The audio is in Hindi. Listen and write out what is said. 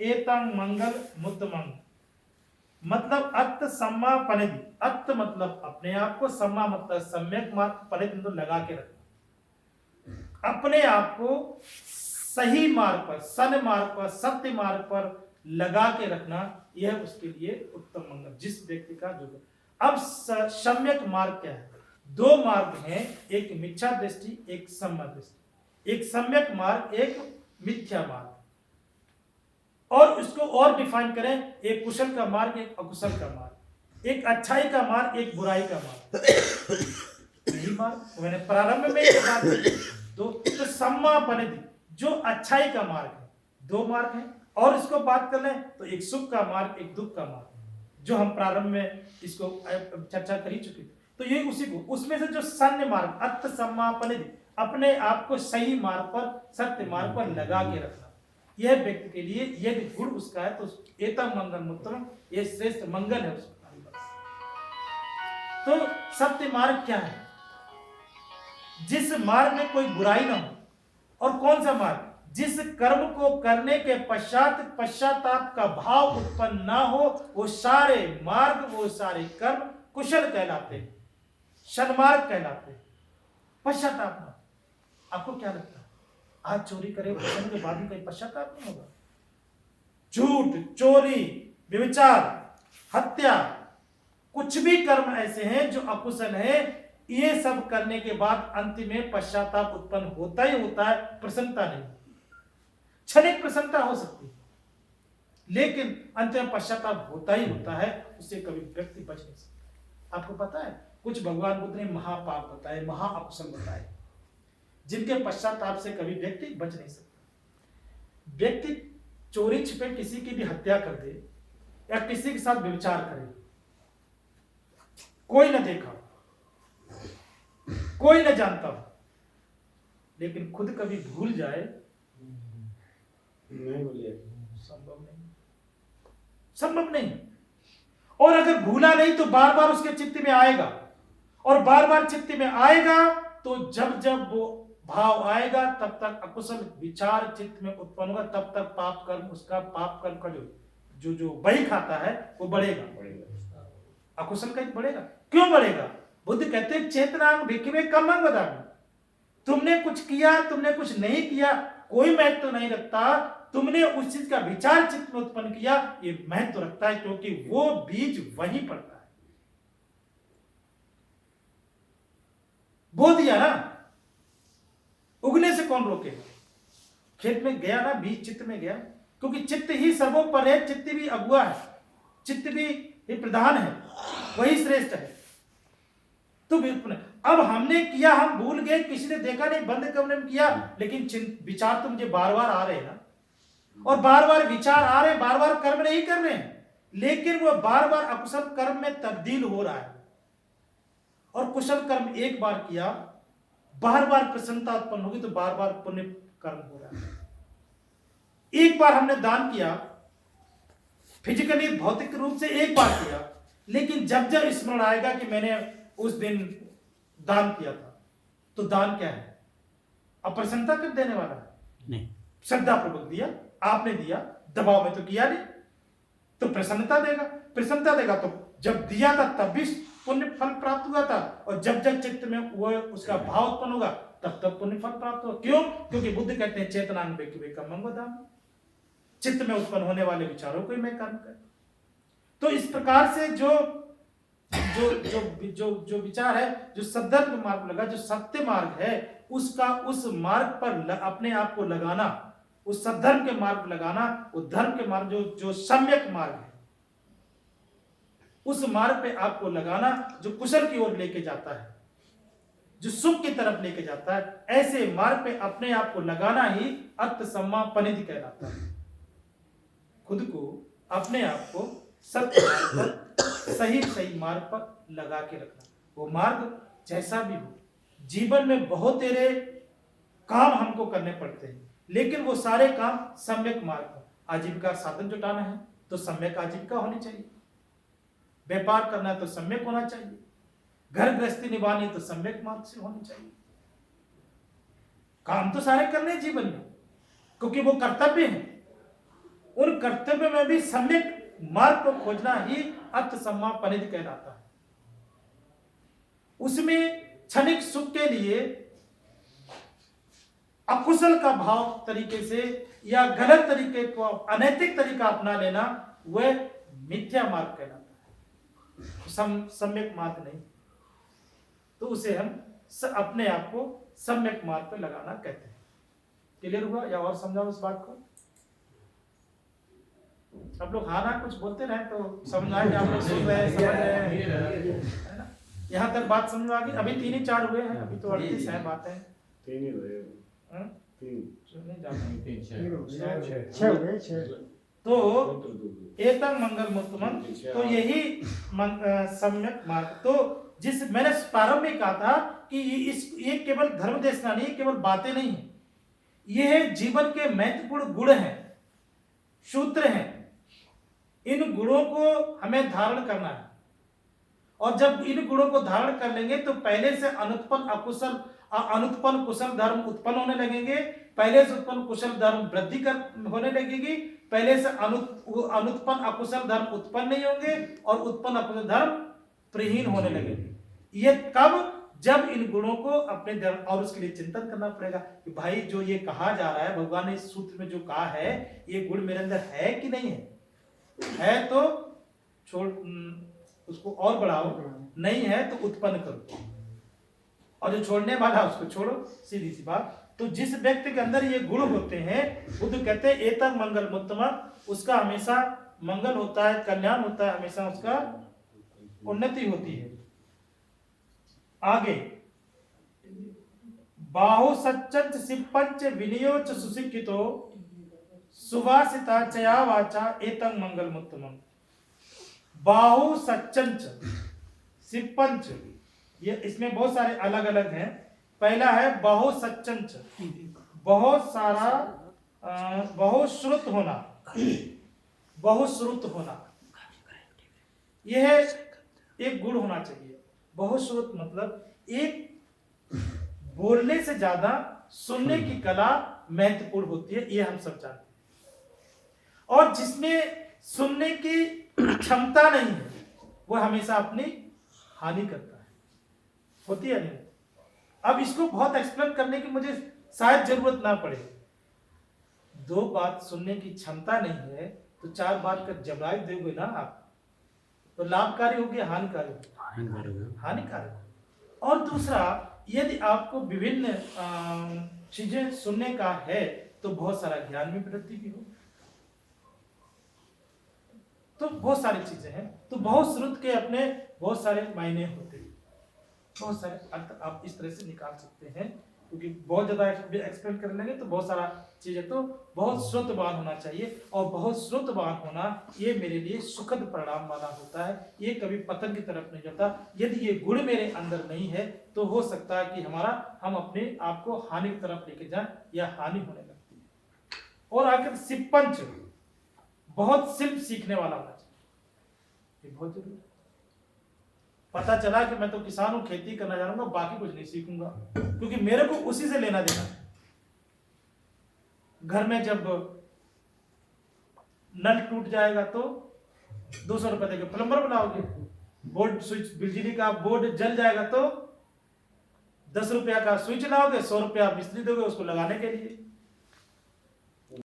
एतं मंगल मुत्तमं, मतलब अत्त सम्मा पनिधि, अत्त मतलब अपने आप को, सम्मा मतलब सम्यक मार्ग, पनिधि मतलब लगा के रखना, अपने आप को सही मार्ग पर, सन्मार्ग पर, सत्य मार्ग पर लगा के रखना, यह उसके लिए उत्तम मंगल, जिस व्यक्ति का जो। अब सम्यक मार्ग क्या है? दो मार्ग हैं, एक मिथ्या दृष्टि, एक सम्यक दृष्टि। एक सम्यक मार्ग, एक मिथ्या मार्ग। और इसको और डिफाइन करें, एक कुशल का मार्ग, एक अकुशल का मार्ग, एक अच्छाई का मार्ग, एक बुराई का मार्ग। यही मार्ग मैंने प्रारंभ में एक बात की, तो सम्मा पनिधि जो अच्छाई का मार्ग है, दो मार्ग है। और इसको बात कर लें तो एक सुख का मार्ग, एक दुख का मार्ग, जो हम प्रारंभ में इसको चर्चा कर ही चुके थे। तो ये उसी को, उसमें से जो सन्य मार्ग, अत्त सम्मा पनिधि, अपने आप को सही मार्ग पर, सत्य मार्ग पर लगा के रखना, यह व्यक्ति के लिए यदि गुण उसका है तो एतम मंगल मुत्तमं, ये श्रेष्ठ मंगल है उसका। तो सत्य मार्ग क्या है? जिस मार्ग में कोई बुराई ना हो। और कौन सा मार्ग? जिस कर्म को करने के पश्चात पश्चाताप का भाव उत्पन्न ना हो, वो सारे मार्ग, वो सारे कर्म कुशल कहलाते हैं, सन्मार्ग कहलाते हैं। पश्चाताप ना, आपको क्या लगता है आज चोरी करे करने के बाद भी कोई पश्चाताप नहीं होगा? झूठ, चोरी, व्यभिचार, हत्या, कुछ भी कर्म ऐसे हैं जो अकुशल है, ये सब करने के बाद अंत में पश्चाताप उत्पन्न होता ही होता है, प्रसन्नता नहीं। क्षणिक प्रसन्नता हो सकती है, लेकिन अंत में पश्चाताप होता ही होता है, उससे कभी व्यक्ति बच नहीं सकता। आपको पता है कुछ भगवान बुद्ध ने महापाप बताए, महाअकुशल बताए, जिनके पश्चाताप से कभी व्यक्ति बच नहीं सकता। व्यक्ति चोरी छिपे किसी की भी हत्या कर दे या किसी के साथ व्यभिचार करे, कोई न देखा, कोई न जानता हो, लेकिन खुद कभी भूल जाए, नहीं बोलिए, संभव नहीं, संभव नहीं। और अगर भूला नहीं तो बार बार उसके चित्त में आएगा, और बार बार चित्त में आएगा तो जब जब वो भाव आएगा तब तक अकुशल विचार चित्त में उत्पन्न होगा, तब तक पाप कर्म, उसका पाप कर्म का जो जो बही खाता है वो बढ़ेगा, अकुशल का बढ़ेगा। क्यों बढ़ेगा? बुद्ध कहते हैं चेतनांग भिक्खवे कम्मं वदामि, तुमने कुछ किया, तुमने कुछ नहीं किया, कोई महत्व तो नहीं रखता। तुमने उस चीज का विचार चित्त में उत्पन्न किया, ये महत्व रखता है, क्योंकि वो बीज वहीं पड़ता है। बो दिया ना, उगने से कौन रोकेगा? खेत में गया ना, बीज चित्त में गया, क्योंकि चित्त ही सर्वोपर है, चित्त भी अगुआ है, चित्त भी प्रधान है, वही श्रेष्ठ है। तो अब हमने किया, हम भूल गए, किसी ने देखा नहीं, बंद कमरे में किया, लेकिन विचार तो मुझे बार बार आ रहे हैं ना, और बार बार विचार आ रहे हैं, बार बार कर्म नहीं कर रहे हैं, लेकिन वो बार बार अकुशल कर्म में तब्दील हो रहा है। और कुशल कर्म एक बार किया, बार बार प्रसन्नता उत्पन्न होगी तो बार बार पुण्य कर्म हो रहा है। एक बार हमने दान किया, फिजिकली भौतिक रूप से एक बार किया, लेकिन जब जब स्मरण आएगा कि मैंने उस दिन दान किया था, तो दान क्या है? अप्रसन्नता कर देने वाला है? नहीं, श्रद्धा पूर्वक दिया, आपने दिया, दबाव में तो किया नहीं, तो प्रसन्नता देगा, प्रसन्नता देगा। तो जब दिया था तब भी पुण्य फल प्राप्त हुआ था, और जब जब चित्त में वो उसका भाव उत्पन्न होगा तब तक पुण्य फल प्राप्त होगा। क्यों? क्योंकि बुद्ध कहते हैं चेतनांग भिक्खवे कम्मं वदामि, चित्त में उत्पन्न होने वाले विचारों को मैं कर्म कर। तो इस प्रकार से जो जो जो जो जो विचार है, जो सद्धर्म मार्ग लगा, जो सत्य मार्ग है, उसका उस मार्ग पर अपने आप को लगाना, उस सद्धर्म के मार्ग लगाना, वो धर्म के मार्ग जो सम्यक मार्ग है, उस मार्ग पे आपको लगाना, जो कुशल की ओर लेके जाता है, जो सुख की तरफ लेके जाता है, ऐसे मार्ग पे अपने आप को लगाना ही अत्त सम्मा पनिधि कहलाता है। खुद को, अपने आप को सत्य मार्ग पर, सही मार्ग पर लगा के रखना। वो मार्ग जैसा भी हो, जीवन में बहुत तेरे काम हमको करने पड़ते हैं, लेकिन वो सारे काम सम्यक मार्ग पर। आजीविका साधन जुटाना है तो सम्यक आजीविका होनी चाहिए, व्यापार करना है तो सम्यक होना चाहिए, घर गृहस्थी निभानी तो सम्यक मार्ग से होनी चाहिए। काम तो सारे करने जीवन में, क्योंकि वो कर्तव्य है। उन कर्तव्य में भी सम्यक मार्ग को खोजना ही अर्थ सम्मा पनिधि कहलाता है। उसमें क्षणिक सुख के लिए अकुशल का भाव तरीके से या गलत तरीके को, अनैतिक तरीका अपना लेना, वह मिथ्या मार्ग कहलाता है, सम्यक मार्ग नहीं। तो उसे हम अपने आप को सम्यक मार्ग पर लगाना कहते हैं। क्लियर हुआ या और समझाओ इस बात को? आप लोग हाँ ना कुछ बोलते रहे तो समझ आए कि आप लोग सुन रहे हैं, समझ रहे हैं, है ना? यहाँ तक बात समझ आ गई। अभी 3 ही 4 हुए हैं, अभी तो 38 हैं बातें। 3 ही हुए। 6 तो एतंग मंगल मुत्तमम, तो यही सम्यक मार्ग। तो जिस मैंने प्रारंभ में कहा था कि ये केवल धर्म देशना नहीं, केवल बातें नहीं है, ये जीवन के महत्वपूर्ण गुण हैं, सूत्र हैं। इन गुणों को हमें धारण करना है, और जब इन गुणों को धारण कर लेंगे तो पहले से अनुत्पन्न कुशल धर्म उत्पन्न होने लगेंगे, पहले से उत्पन्न कुशल धर्म वृद्धि होने लगेगी, पहले से अनुत्पन्न अकुशल धर्म उत्पन्न नहीं होंगे, और उत्पन्न अकुशल धर्म प्रहीन होने लगेंगे। ये कब? जब इन गुणों को अपने धर्म, और उसके लिए चिंतन करना पड़ेगा कि भाई जो ये कहा जा रहा है, भगवान ने इस सूत्र में जो कहा है, ये गुण मेरे अंदर है कि नहीं है तो छोड़, उसको और बढ़ाओ, नहीं है तो उत्पन्न करो, और जो छोड़ने वाला उसको छोड़ो, सीधी सी बात। तो जिस व्यक्ति के अंदर ये गुण होते हैं, बुद्ध कहते हैं एतंग मंगल मुत्तम, उसका हमेशा मंगल होता है, कल्याण होता है, हमेशा उसका उन्नति होती है। आगे बाहु सच्चंच सिपंच विनियोच सुशिक्षितो सुभाषिता चया वाचा एतंग मंगल मुत्तमम। बाहु सच्चंच सिपंच, ये इसमें बहुत सारे अलग अलग हैं। पहला है बहु सच्चंच, बहुत सारा, बहुश्रुत होना, बहुश्रुत होना, यह एक गुण होना चाहिए। बहुश्रुत मतलब एक बोलने से ज्यादा सुनने की कला महत्वपूर्ण होती है, ये हम सब जानते हैं। और जिसमें सुनने की क्षमता नहीं है, वह हमेशा अपनी हानि करता है, होती है नहीं? अब इसको बहुत एक्सप्लेन करने की मुझे शायद जरूरत ना पड़े। 2 बात सुनने की क्षमता नहीं है तो 4 बात का जवाब दोगे ना आप, तो लाभकारी होगी हानिकारी? हानिकारक। और दूसरा, यदि आपको विभिन्न चीजें सुनने का है तो बहुत सारा ज्ञान में वृद्धि भी हो, तो बहुत सारी चीजें हैं। तो बहुत श्रुत के अपने बहुत सारे मायने होते हैं, बहुत सारे अर्थ आप इस तरह से निकाल सकते हैं, क्योंकि बहुत ज्यादा एक्सप्लेन कर लेंगे तो बहुत सारा चीजें। तो बहुत श्रुतवान होना चाहिए, और बहुत श्रुतवान होना ये मेरे लिए सुखद परिणाम वाला होता है, ये कभी पतन की तरफ नहीं जाता। यदि ये गुण मेरे अंदर नहीं है तो हो सकता है कि हम अपने आप को हानि की तरफ लेके जाएं या हानि होने लगती है। और आखिर सिपंच, बहुत शिल्प सीखने वाला होना चाहिए, ये बहुत जरूरी है। पता चला कि मैं तो किसान हूं, खेती करना जानूंगा, बाकी कुछ नहीं सीखूंगा, क्योंकि मेरे को उसी से लेना देना। घर में जब नल टूट जाएगा तो 200 रुपए देके प्लम्बर बनाओगे, बोर्ड स्विच, बिजली का बोर्ड जल जाएगा तो 10 रुपया का स्विच लाओगे, 100 रुपया मिस्त्री दोगे उसको लगाने के लिए।